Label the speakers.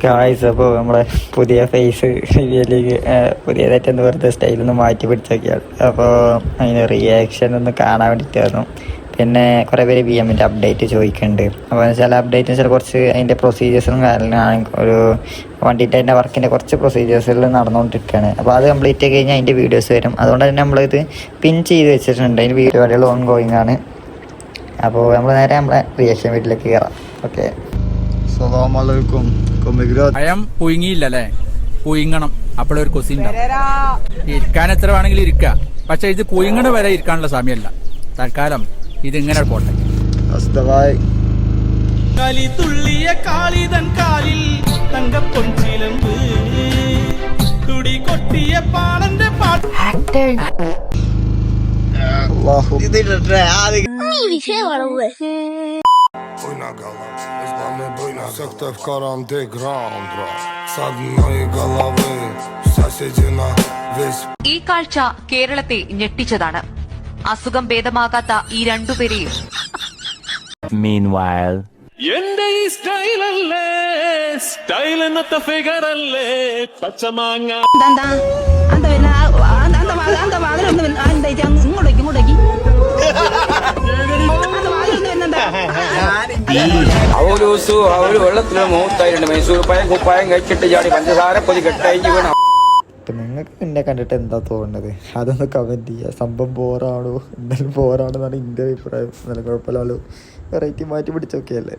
Speaker 1: Guys, അപ്പോൾ നമ്മുടെ പുതിയ ഫേസ് റിവ്യൂലേക്ക് പുതിയതായിട്ടൊന്ന് വെറുതെ സ്റ്റൈലൊന്ന് മാറ്റി പിടിച്ചൊക്കെയാണ്. അപ്പോൾ അതിന് റിയാക്ഷൻ ഒന്ന് കാണാൻ വേണ്ടിയിട്ടായിരുന്നു. പിന്നെ കുറേ പേര് വി എമ്മിൻ്റെ അപ്ഡേറ്റ് ചോദിക്കുന്നുണ്ട്. അപ്പോൾ ചില അപ്ഡേറ്റ് വെച്ചാൽ കുറച്ച് അതിൻ്റെ പ്രൊസീജിയേഴ്സും കാര്യങ്ങളാണ്. ഒരു വണ്ടിയിട്ട് അതിൻ്റെ വർക്കിൻ്റെ കുറച്ച് പ്രൊസീജിയേഴ്സിൽ നടന്നുകൊണ്ടിരിക്കുകയാണ്. അപ്പോൾ അത് കംപ്ലീറ്റ് ആയി കഴിഞ്ഞാൽ അതിൻ്റെ വീഡിയോസ് വരും. അതുകൊണ്ട് തന്നെ നമ്മളിത് പിൻ ചെയ്ത് വെച്ചിട്ടുണ്ട്. അതിൻ്റെ പരിപാടികൾ ഓൺ ഗോയിങ് ആണ്. അപ്പോൾ നമ്മൾ നേരെ നമ്മളെ റിയാക്ഷൻ വീട്ടിലേക്ക് കയറാം. ഓക്കെ, അസ്സലാമലൈക്കും.
Speaker 2: പഴം പുഴുങ്ങിയില്ലല്ലേ? പുഴുങ്ങണം. അപ്പോഴൊരു കൊസി ഇരിക്കാൻ എത്ര വേണമെങ്കിലും ഇരിക്കാം. പക്ഷെ ഇത് പുഴുങ്ങണ വരെ ഇരിക്കാനുള്ള സമയമല്ല. തൽക്കാലം ഇതിങ്ങനെ പോട്ടെ.
Speaker 3: തുള്ളിയ കാളിതൻ കാലിൽ തങ്കപ്പൊൻചിലമ്പ് തുടി കൊട്ടിയ പാടന്റെ പാട്ട്.
Speaker 4: Sekte v karanty gram bra Sadnoj головы Соседи на весь.
Speaker 5: ഈ കാഴ്ച കേരളത്തെ ഞെട്ടിച്ചതാണ്. അസുഖം ഭേദമാകാത്ത ഈ രണ്ടുപേരെയും
Speaker 6: എന്റെ ഈ സ്റ്റൈലല്ലേ സ്റ്റൈൽ എന്നത്തെ ഫിഗർ അല്ലേ പച്ചമാങ്ങ
Speaker 7: അവര് വെള്ളത്തില് മൂത്തായിട്ടുണ്ട്. മൈസൂർ പായം കുപ്പായം കഴിച്ചിട്ട് ചാടി പഞ്ചസാര പൊതി കെട്ടഴിഞ്ഞ് വീണ.
Speaker 1: ഇപ്പം നിങ്ങൾക്ക് എന്നെ കണ്ടിട്ട് എന്താ തോന്നുന്നത്? അതൊന്ന് കമൻറ്റ് ചെയ്യുക. സംഭവം ബോറാണോ? എന്തായാലും ബോറാണെന്നാണ് എൻ്റെ അഭിപ്രായം. നല്ല കുഴപ്പമില്ലല്ലോ, വെറൈറ്റി മാറ്റി പിടിച്ചൊക്കെയല്ലേ.